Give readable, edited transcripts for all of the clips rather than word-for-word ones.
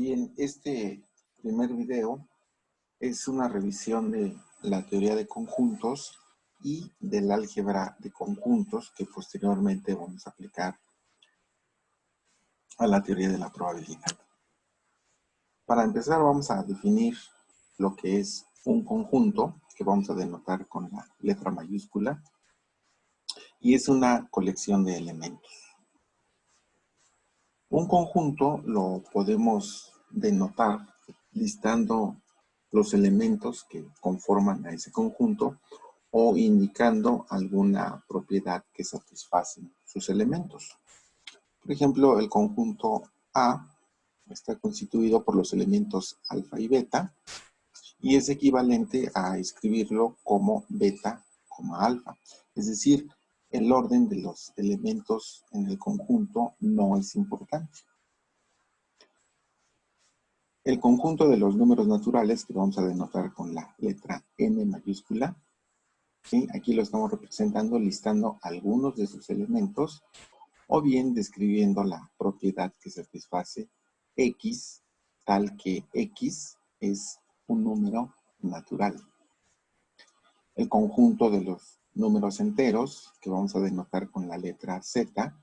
Bien, este primer video es una revisión de la teoría de conjuntos y del álgebra de conjuntos que posteriormente vamos a aplicar a la teoría de la probabilidad. Para empezar vamos a definir lo que es un conjunto, que vamos a denotar con la letra mayúscula, y es una colección de elementos. Un conjunto lo podemos denotar listando los elementos que conforman a ese conjunto o indicando alguna propiedad que satisfacen sus elementos. Por ejemplo, el conjunto A está constituido por los elementos alfa y beta y es equivalente a escribirlo como beta, alfa. Es decir, el orden de los elementos en el conjunto no es importante. El conjunto de los números naturales, que vamos a denotar con la letra N mayúscula, ¿sí? Aquí lo estamos representando listando algunos de sus elementos o bien describiendo la propiedad que satisface X, tal que X es un número natural. El conjunto de los números enteros, que vamos a denotar con la letra Z,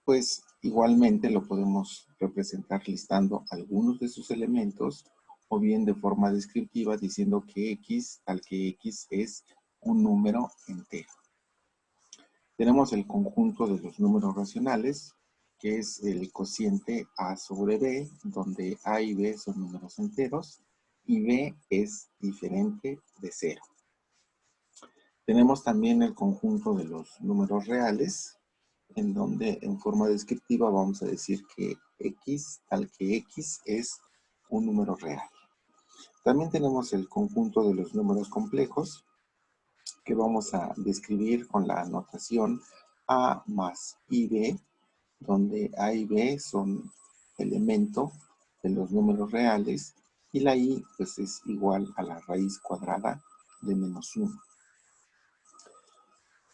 pues igualmente lo podemos representar listando algunos de sus elementos o bien de forma descriptiva diciendo que X, tal que X es un número entero. Tenemos el conjunto de los números racionales, que es el cociente A sobre B, donde A y B son números enteros y B es diferente de 0. Tenemos también el conjunto de los números reales, en donde en forma descriptiva vamos a decir que X, tal que X es un número real. También tenemos el conjunto de los números complejos, que vamos a describir con la notación A más IB, donde A y B son elemento de los números reales y la I pues es igual a la raíz cuadrada de menos 1.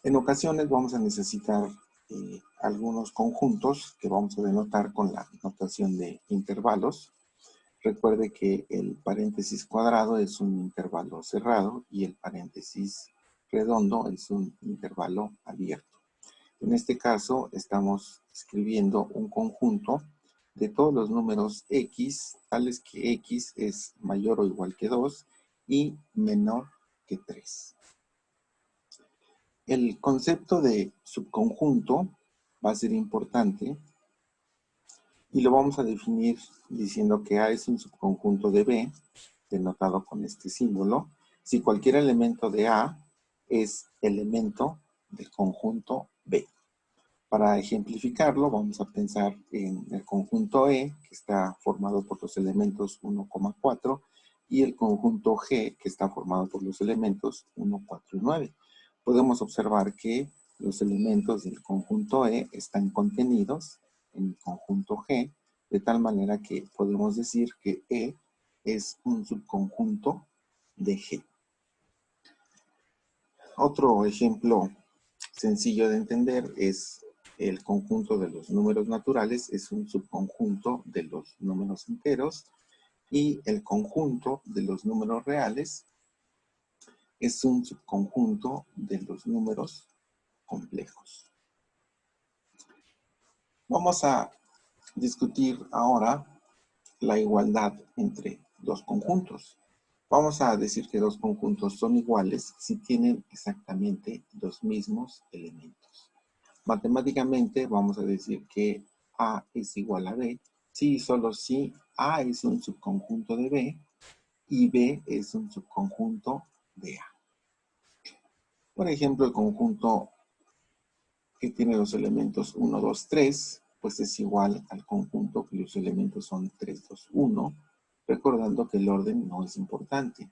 En ocasiones vamos a necesitar algunos conjuntos que vamos a denotar con la notación de intervalos. Recuerde que el paréntesis cuadrado es un intervalo cerrado y el paréntesis redondo es un intervalo abierto. En este caso estamos escribiendo un conjunto de todos los números X, tales que X es mayor o igual que 2 y menor que 3. El concepto de subconjunto va a ser importante y lo vamos a definir diciendo que A es un subconjunto de B, denotado con este símbolo, si cualquier elemento de A es elemento del conjunto B. Para ejemplificarlo, vamos a pensar en el conjunto E, que está formado por los elementos 1,4, y el conjunto G, que está formado por los elementos 1, 4 y 9. Podemos observar que los elementos del conjunto E están contenidos en el conjunto G, de tal manera que podemos decir que E es un subconjunto de G. Otro ejemplo sencillo de entender es el conjunto de los números naturales, es un subconjunto de los números enteros, y el conjunto de los números reales es un subconjunto de los números complejos. Vamos a discutir ahora la igualdad entre dos conjuntos. Vamos a decir que dos conjuntos son iguales si tienen exactamente los mismos elementos. Matemáticamente vamos a decir que A es igual a B si y solo si A es un subconjunto de B y B es un subconjunto de A. Por ejemplo, el conjunto que tiene los elementos 1, 2, 3, pues es igual al conjunto cuyos elementos son 3, 2, 1, recordando que el orden no es importante.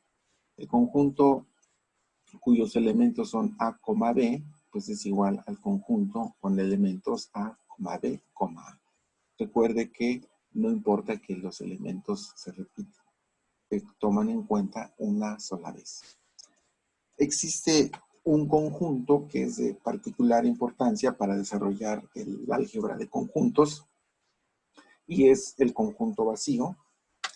El conjunto cuyos elementos son A, B, pues es igual al conjunto con elementos A, B, A. Recuerde que no importa que los elementos se repitan, se toman en cuenta una sola vez. Existe un conjunto que es de particular importancia para desarrollar el álgebra de conjuntos y es el conjunto vacío.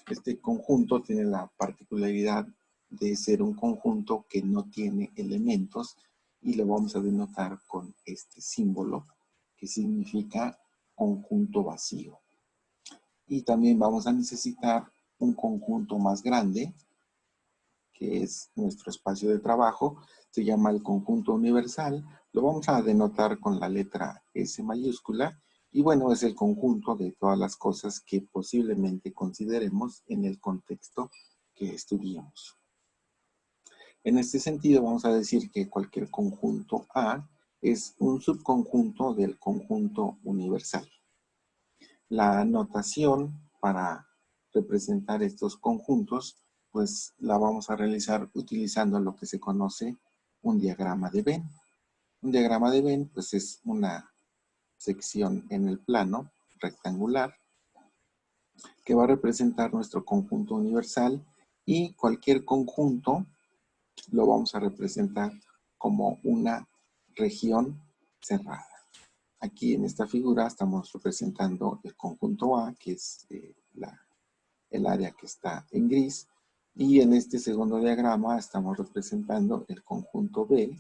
Este conjunto tiene la particularidad de ser un conjunto que no tiene elementos y lo vamos a denotar con este símbolo que significa conjunto vacío. Y también vamos a necesitar un conjunto más grande, que es nuestro espacio de trabajo, se llama el conjunto universal, lo vamos a denotar con la letra S mayúscula, y bueno, es el conjunto de todas las cosas que posiblemente consideremos en el contexto que estudiamos. En este sentido, vamos a decir que cualquier conjunto A es un subconjunto del conjunto universal. La notación para representar estos conjuntos, pues la vamos a realizar utilizando lo que se conoce un diagrama de Venn. Un diagrama de Venn, pues es una sección en el plano rectangular que va a representar nuestro conjunto universal y cualquier conjunto lo vamos a representar como una región cerrada. Aquí en esta figura estamos representando el conjunto A, que es el área que está en gris, y en este segundo diagrama estamos representando el conjunto B,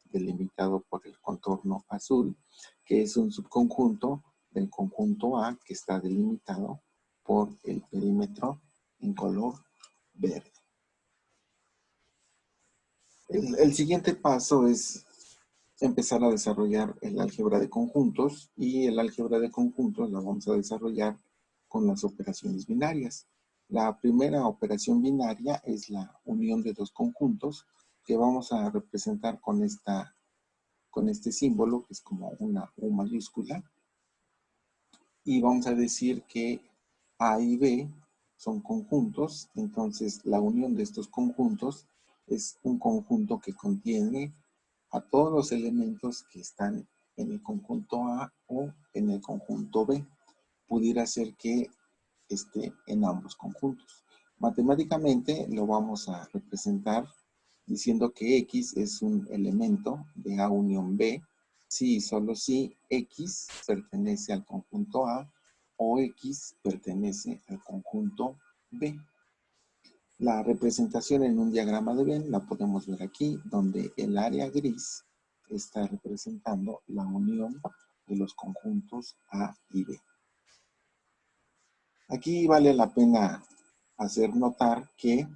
delimitado por el contorno azul, que es un subconjunto del conjunto A que está delimitado por el perímetro en color verde. El siguiente paso es empezar a desarrollar el álgebra de conjuntos, y el álgebra de conjuntos la vamos a desarrollar con las operaciones binarias. La primera operación binaria es la unión de dos conjuntos que vamos a representar con este símbolo que es como una U mayúscula, y vamos a decir que A y B son conjuntos. Entonces la unión de estos conjuntos es un conjunto que contiene a todos los elementos que están en el conjunto A o en el conjunto B. Pudiera ser que esté en ambos conjuntos. Matemáticamente lo vamos a representar diciendo que X es un elemento de A unión B si y solo si X pertenece al conjunto A o X pertenece al conjunto B. La representación en un diagrama de Venn la podemos ver aquí, donde el área gris está representando la unión de los conjuntos A y B. Aquí vale la pena hacer notar que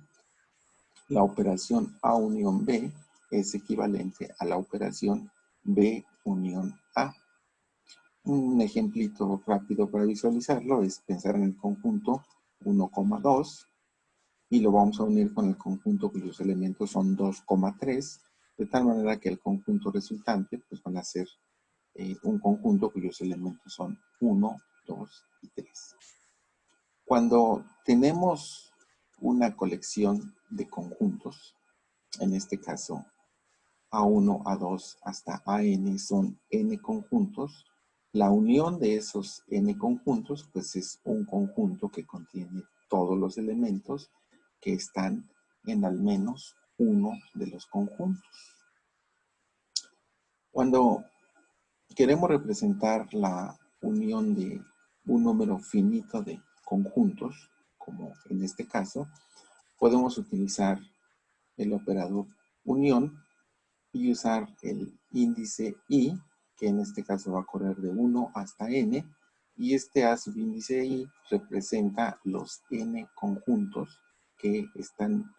la operación A unión B es equivalente a la operación B unión A. Un ejemplito rápido para visualizarlo es pensar en el conjunto 1,2 y lo vamos a unir con el conjunto cuyos elementos son 2,3, de tal manera que el conjunto resultante pues van a ser un conjunto cuyos elementos son 1, 2 y 3. Cuando tenemos una colección de conjuntos, en este caso A1, A2 hasta AN son n conjuntos, la unión de esos n conjuntos pues es un conjunto que contiene todos los elementos que están en al menos uno de los conjuntos. Cuando queremos representar la unión de un número finito de conjuntos, como en este caso, podemos utilizar el operador unión y usar el índice i, que en este caso va a correr de 1 hasta n, y este a subíndice i representa los n conjuntos que están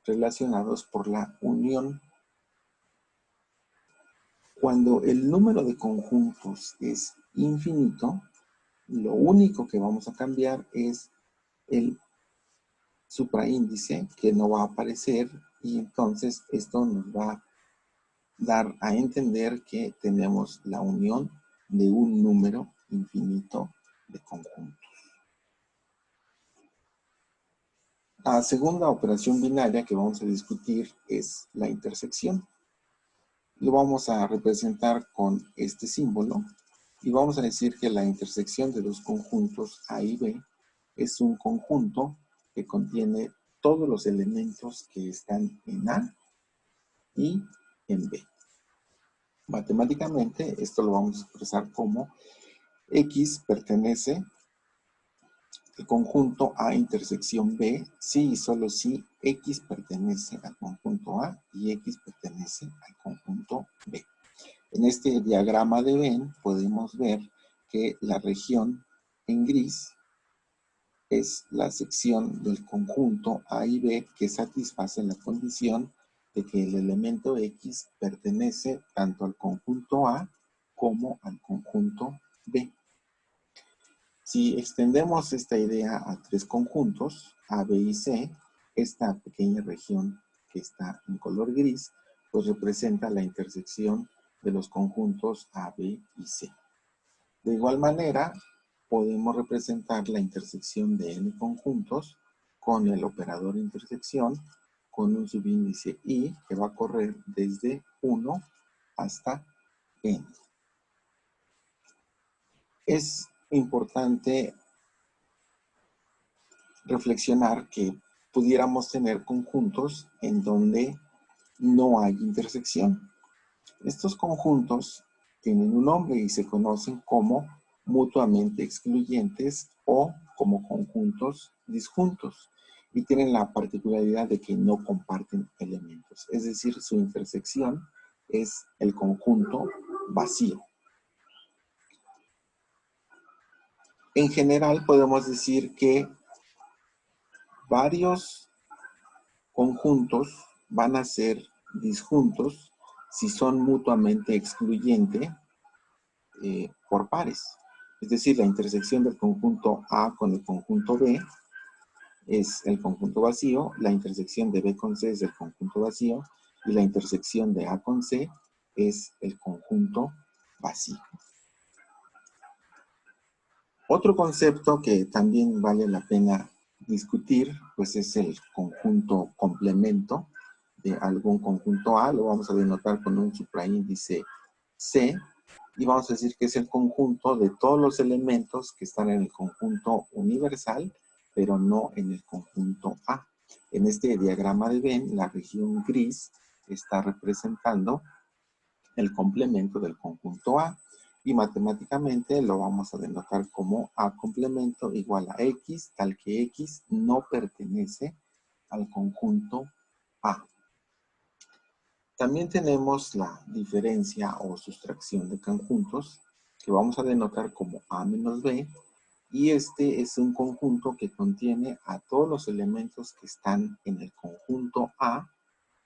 relacionados por la unión. Cuando el número de conjuntos es infinito, lo único que vamos a cambiar es el supraíndice, que no va a aparecer, y entonces esto nos va a dar a entender que tenemos la unión de un número infinito de conjuntos. La segunda operación binaria que vamos a discutir es la intersección. Lo vamos a representar con este símbolo y vamos a decir que la intersección de los conjuntos A y B es un conjunto que contiene todos los elementos que están en A y en B. Matemáticamente, esto lo vamos a expresar como X pertenece el conjunto A intersección B si y solo si X pertenece al conjunto A y X pertenece al conjunto B. En este diagrama de Venn podemos ver que la región en gris es la sección del conjunto A y B que satisface la condición de que el elemento X pertenece tanto al conjunto A como al conjunto B. Si extendemos esta idea a tres conjuntos, A, B y C, esta pequeña región que está en color gris, pues representa la intersección de los conjuntos A, B y C. De igual manera, podemos representar la intersección de n conjuntos con el operador intersección con un subíndice i que va a correr desde 1 hasta n. Es importante reflexionar que pudiéramos tener conjuntos en donde no hay intersección. Estos conjuntos tienen un nombre y se conocen como mutuamente excluyentes o como conjuntos disjuntos y tienen la particularidad de que no comparten elementos, es decir, su intersección es el conjunto vacío. En general podemos decir que varios conjuntos van a ser disjuntos si son mutuamente excluyentes por pares. Es decir, la intersección del conjunto A con el conjunto B es el conjunto vacío, la intersección de B con C es el conjunto vacío y la intersección de A con C es el conjunto vacío. Otro concepto que también vale la pena discutir, pues es el conjunto complemento de algún conjunto A. Lo vamos a denotar con un supraíndice C. Y vamos a decir que es el conjunto de todos los elementos que están en el conjunto universal, pero no en el conjunto A. En este diagrama de Venn, la región gris está representando el complemento del conjunto A. Y matemáticamente lo vamos a denotar como A complemento igual a X, tal que X no pertenece al conjunto A. También tenemos la diferencia o sustracción de conjuntos que vamos a denotar como A menos B y este es un conjunto que contiene a todos los elementos que están en el conjunto A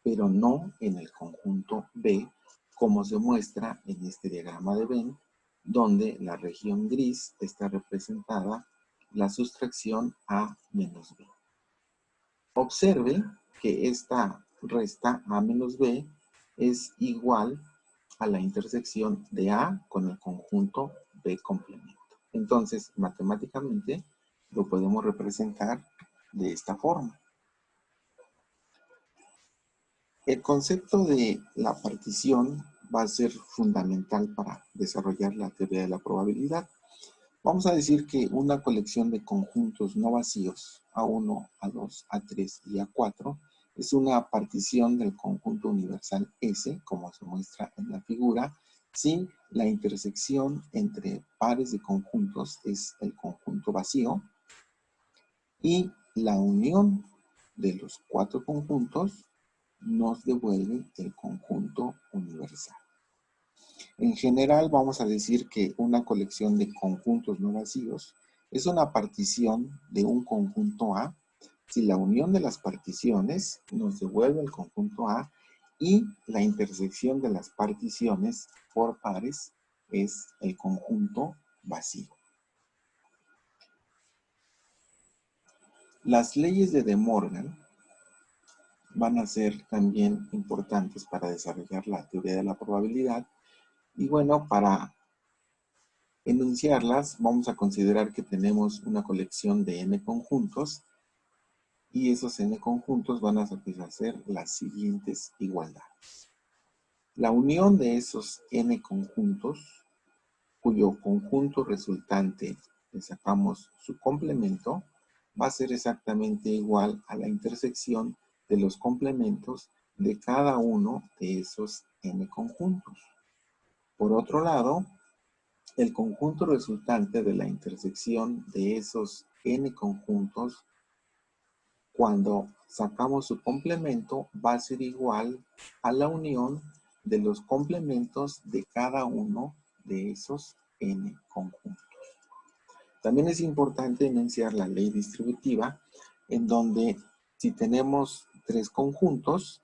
pero no en el conjunto B como se muestra en este diagrama de Venn donde la región gris está representada la sustracción A menos B. Observe que esta resta A menos B es igual a la intersección de A con el conjunto B complemento. Entonces, matemáticamente, lo podemos representar de esta forma. El concepto de la partición va a ser fundamental para desarrollar la teoría de la probabilidad. Vamos a decir que una colección de conjuntos no vacíos, A1, A2, A3 y A4, es una partición del conjunto universal S, como se muestra en la figura, si la intersección entre pares de conjuntos es el conjunto vacío y la unión de los cuatro conjuntos nos devuelve el conjunto universal. En general vamos a decir que una colección de conjuntos no vacíos es una partición de un conjunto A si la unión de las particiones nos devuelve el conjunto A y la intersección de las particiones por pares es el conjunto vacío. Las leyes de De Morgan van a ser también importantes para desarrollar la teoría de la probabilidad. Y bueno, para enunciarlas, vamos a considerar que tenemos una colección de n conjuntos y esos n conjuntos van a satisfacer las siguientes igualdades. La unión de esos n conjuntos, cuyo conjunto resultante le sacamos su complemento, va a ser exactamente igual a la intersección de los complementos de cada uno de esos n conjuntos. Por otro lado, el conjunto resultante de la intersección de esos n conjuntos, cuando sacamos su complemento, va a ser igual a la unión de los complementos de cada uno de esos n conjuntos. También es importante enunciar la ley distributiva, en donde si tenemos tres conjuntos,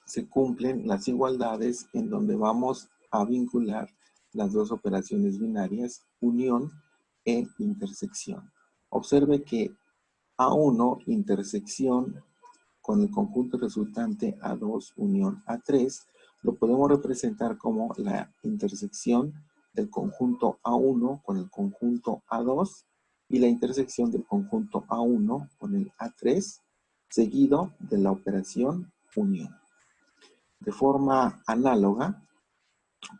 se cumplen las igualdades en donde vamos a vincular las dos operaciones binarias, unión e intersección. Observe que A1 intersección con el conjunto resultante A2 unión A3 lo podemos representar como la intersección del conjunto A1 con el conjunto A2 y la intersección del conjunto A1 con el A3 seguido de la operación unión. De forma análoga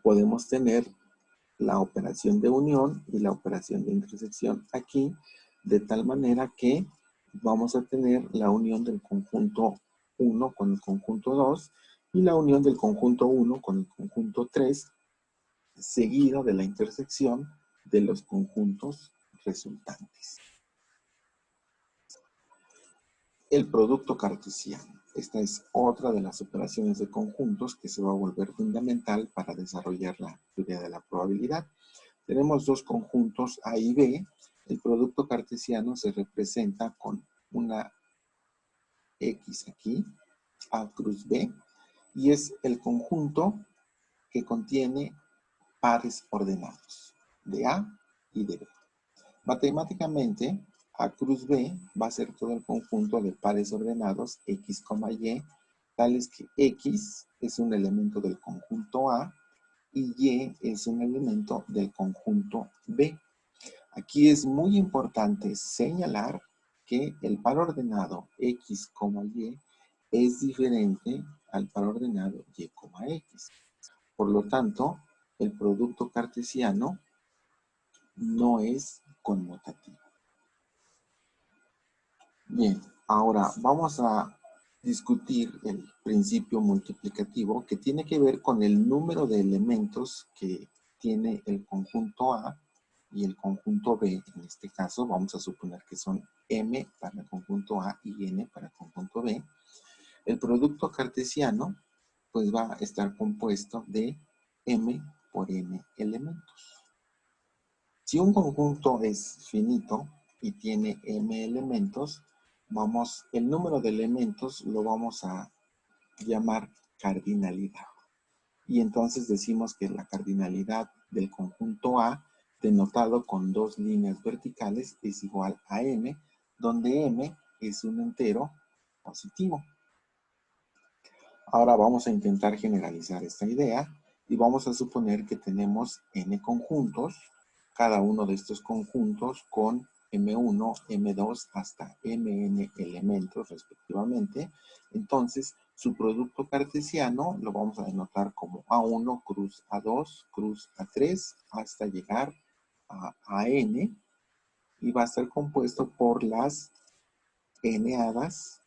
podemos tener la operación de unión y la operación de intersección aquí, de tal manera que vamos a tener la unión del conjunto 1 con el conjunto 2 y la unión del conjunto 1 con el conjunto 3, seguido de la intersección de los conjuntos resultantes. El producto cartesiano. Esta es otra de las operaciones de conjuntos que se va a volver fundamental para desarrollar la teoría de la probabilidad. Tenemos dos conjuntos A y B. El producto cartesiano se representa con una X aquí, A cruz B, y es el conjunto que contiene pares ordenados de A y de B. Matemáticamente, A cruz B va a ser todo el conjunto de pares ordenados X, Y, tales que X es un elemento del conjunto A y Y es un elemento del conjunto B. Aquí es muy importante señalar que el par ordenado X, Y es diferente al par ordenado Y, X. Por lo tanto, el producto cartesiano no es conmutativo. Bien, ahora vamos a discutir el principio multiplicativo que tiene que ver con el número de elementos que tiene el conjunto A y el conjunto B. En este caso vamos a suponer que son M para el conjunto A y N para el conjunto B. El producto cartesiano pues va a estar compuesto de M por N elementos. Si un conjunto es finito y tiene M elementos, el número de elementos lo vamos a llamar cardinalidad. Y entonces decimos que la cardinalidad del conjunto A, denotado con dos líneas verticales, es igual a M, donde M es un entero positivo. Ahora vamos a intentar generalizar esta idea y vamos a suponer que tenemos N conjuntos, cada uno de estos conjuntos con M1, M2 hasta Mn elementos respectivamente. Entonces, su producto cartesiano lo vamos a denotar como A1 cruz A2 cruz A3 hasta llegar a N y va a estar compuesto por las N-hadas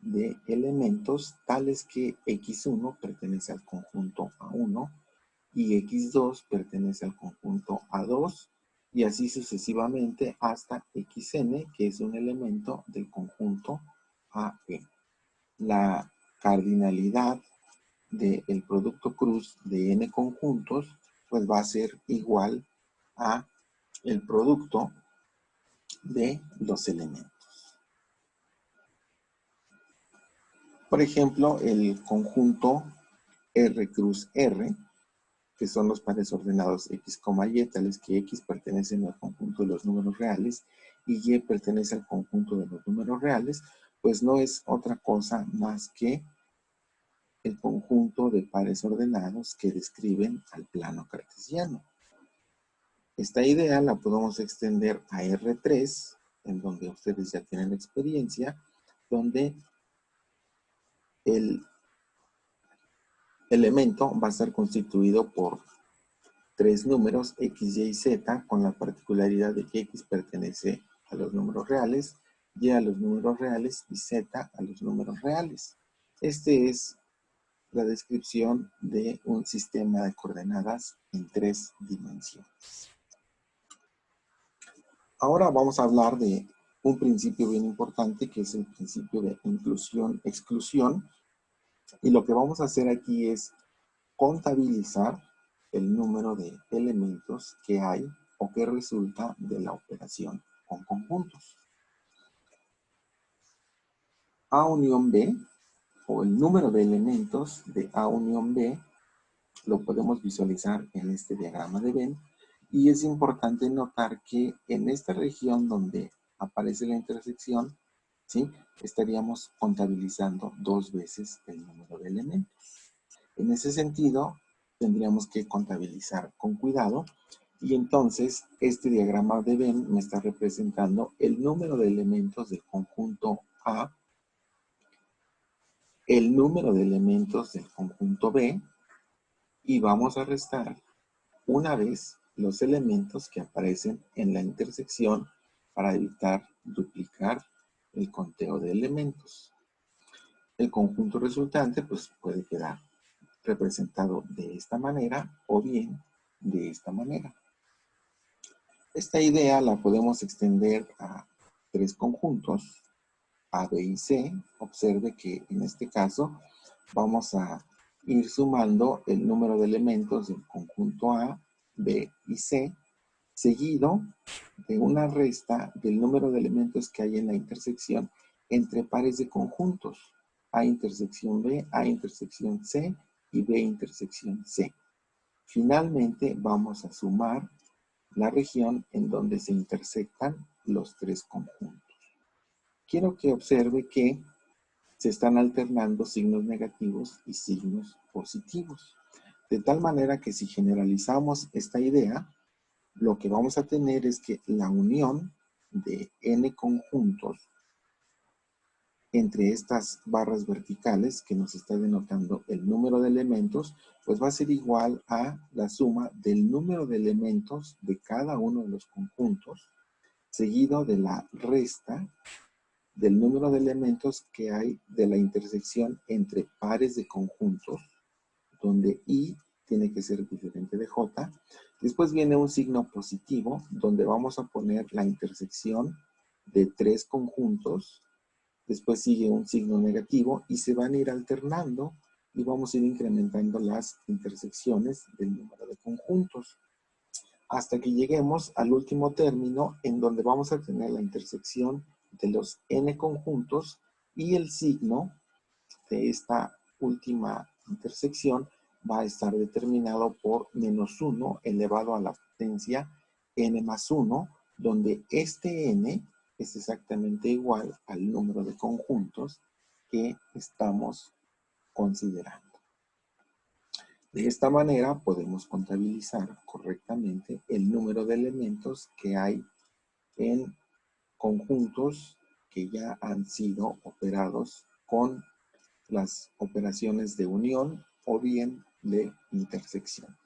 de elementos tales que X1 pertenece al conjunto A1 y X2 pertenece al conjunto A2 y así sucesivamente hasta Xn, que es un elemento del conjunto AN. La cardinalidad del producto cruz de n conjuntos pues va a ser igual a el producto de los elementos. Por ejemplo, el conjunto R cruz R, que son los pares ordenados X, Y, tales que X pertenecen al conjunto de los números reales y Y pertenece al conjunto de los números reales, pues no es otra cosa más que el conjunto de pares ordenados que describen al plano cartesiano. Esta idea la podemos extender a R3, en donde ustedes ya tienen experiencia, donde el elemento va a estar constituido por tres números X, Y y Z, con la particularidad de que X pertenece a los números reales, Y a los números reales y Z a los números reales. Este es la descripción de un sistema de coordenadas en tres dimensiones. Ahora vamos a hablar de un principio bien importante que es el principio de inclusión-exclusión. Y lo que vamos a hacer aquí es contabilizar el número de elementos que hay o que resulta de la operación con conjuntos. A unión B, o el número de elementos de A unión B, lo podemos visualizar en este diagrama de Venn. Y es importante notar que en esta región donde aparece la intersección, ¿sí?, estaríamos contabilizando 2 veces el número de elementos. En ese sentido, tendríamos que contabilizar con cuidado. Y entonces, este diagrama de Venn me está representando el número de elementos del conjunto A, el número de elementos del conjunto B, y vamos a restar una vez los elementos que aparecen en la intersección para evitar duplicar el conteo de elementos. El conjunto resultante pues puede quedar representado de esta manera o bien de esta manera. Esta idea la podemos extender a 3 conjuntos, A, B y C. Observe que en este caso vamos a ir sumando el número de elementos del conjunto A, B y C, seguido de una resta del número de elementos que hay en la intersección entre pares de conjuntos. A intersección B, A intersección C y B intersección C. Finalmente vamos a sumar la región en donde se intersectan los 3 conjuntos. Quiero que observe que se están alternando signos negativos y signos positivos. De tal manera que si generalizamos esta idea, lo que vamos a tener es que la unión de n conjuntos entre estas barras verticales que nos está denotando el número de elementos, pues va a ser igual a la suma del número de elementos de cada uno de los conjuntos, seguido de la resta del número de elementos que hay de la intersección entre pares de conjuntos, donde I tiene que ser diferente de J. Después viene un signo positivo, donde vamos a poner la intersección de 3 conjuntos. Después sigue un signo negativo y se van a ir alternando y vamos a ir incrementando las intersecciones del número de conjuntos, hasta que lleguemos al último término en donde vamos a tener la intersección de los n conjuntos y el signo de esta última intersección va a estar determinado por -1 elevado a la potencia n más 1, donde este n es exactamente igual al número de conjuntos que estamos considerando. De esta manera podemos contabilizar correctamente el número de elementos que hay en conjuntos que ya han sido operados con las operaciones de unión o bien de intersección.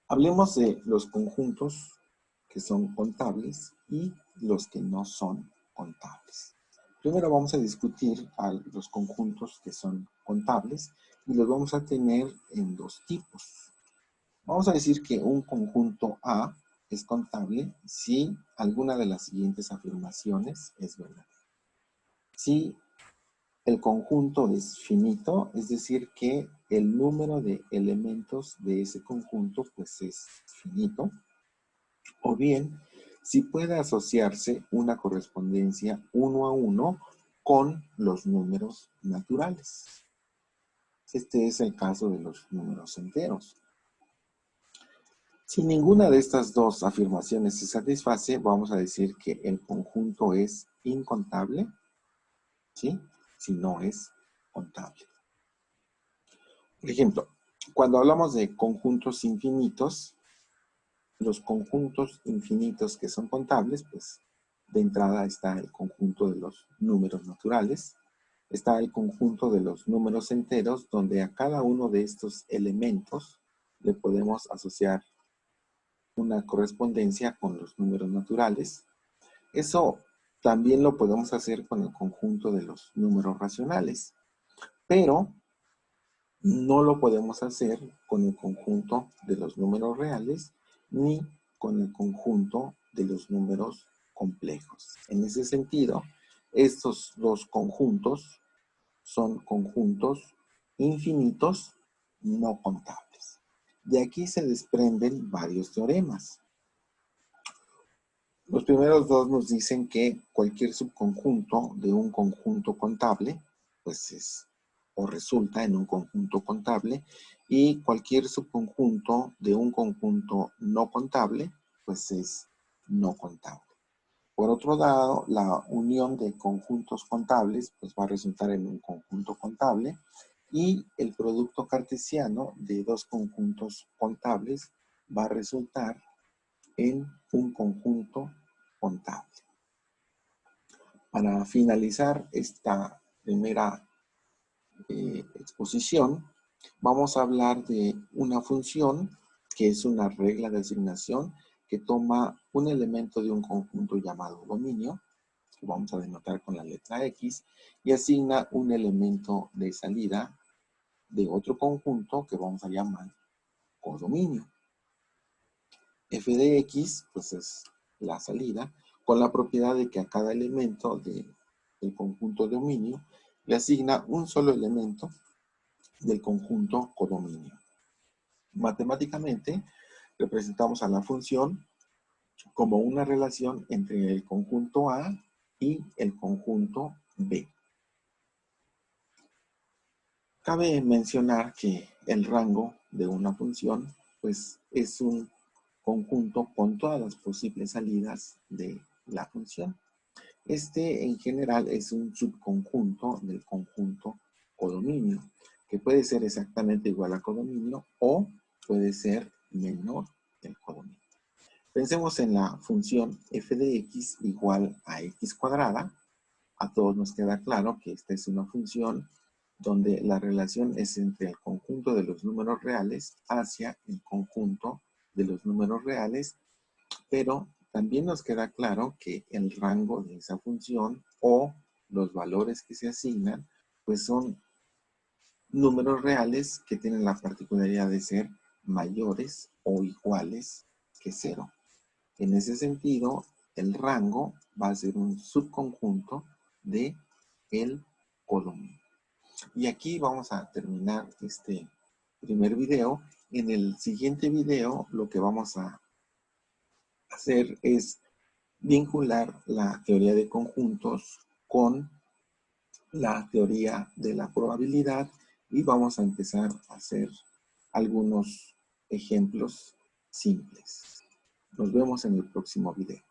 Hablemos de los conjuntos que son contables y los que no son contables. Primero vamos a discutir a los conjuntos que son contables y los vamos a tener en 2 tipos. Vamos a decir que un conjunto A es contable si alguna de las siguientes afirmaciones es verdad. Si el conjunto es finito, es decir que el número de elementos de ese conjunto pues es finito, o bien si puede asociarse una correspondencia 1 a 1 con los números naturales. Este es el caso de los números enteros. Si ninguna de estas 2 afirmaciones se satisface, vamos a decir que el conjunto es incontable, ¿sí?, si no es contable. Por ejemplo, cuando hablamos de conjuntos infinitos, los conjuntos infinitos que son contables, pues de entrada está el conjunto de los números naturales, está el conjunto de los números enteros, donde a cada uno de estos elementos le podemos asociar una correspondencia con los números naturales. Eso también lo podemos hacer con el conjunto de los números racionales, pero no lo podemos hacer con el conjunto de los números reales ni con el conjunto de los números complejos. En ese sentido, estos dos conjuntos son conjuntos infinitos no contables. De aquí se desprenden varios teoremas. Los primeros dos nos dicen que cualquier subconjunto de un conjunto contable, pues es o resulta en un conjunto contable, y cualquier subconjunto de un conjunto no contable, pues es no contable. Por otro lado, la unión de conjuntos contables, pues va a resultar en un conjunto contable, y el producto cartesiano de dos conjuntos contables va a resultar en un conjunto contable. Para finalizar esta primera exposición, vamos a hablar de una función que es una regla de asignación que toma un elemento de un conjunto llamado dominio, que vamos a denotar con la letra X, y asigna un elemento de salida de otro conjunto que vamos a llamar codominio. F de X, pues es la salida, con la propiedad de que a cada elemento del conjunto dominio le asigna un solo elemento del conjunto codominio. Matemáticamente, representamos a la función como una relación entre el conjunto A y el conjunto B. Cabe mencionar que el rango de una función, pues, es un conjunto con todas las posibles salidas de la función. Este, en general, es un subconjunto del conjunto codominio, que puede ser exactamente igual a codominio o puede ser menor que el codominio. Pensemos en la función f de x igual a x cuadrada. A todos nos queda claro que esta es una función donde la relación es entre el conjunto de los números reales hacia el conjunto de los números reales, pero también nos queda claro que el rango de esa función o los valores que se asignan, pues son números reales que tienen la particularidad de ser mayores o iguales que 0. En ese sentido, el rango va a ser un subconjunto de el codominio. Y aquí vamos a terminar este primer video. En el siguiente video lo que vamos a hacer es vincular la teoría de conjuntos con la teoría de la probabilidad y vamos a empezar a hacer algunos ejemplos simples. Nos vemos en el próximo video.